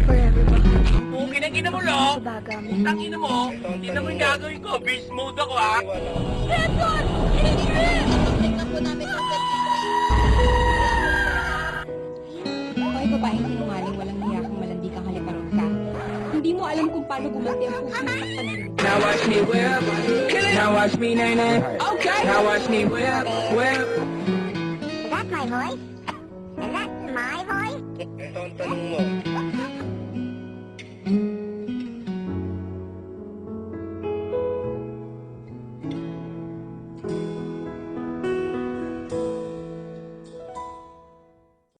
Forever ba? Pukin ang ina mo, lo. Baga mo. Ang ina mo, hindi naman gagawin ko. Beast mode ako, ha? Edson! Tingnan po namin ang Hoy, babaeng sinungaling, walang hiya kang malandi kang haliparot ka. Hindi mo alam kung paano gumanti ang puso ng panahon. Now watch me whip. Now watch me nay nay. Okay. Now watch me whip, whip. Is that my voice? Is that my voice? Ito ang tanong mo.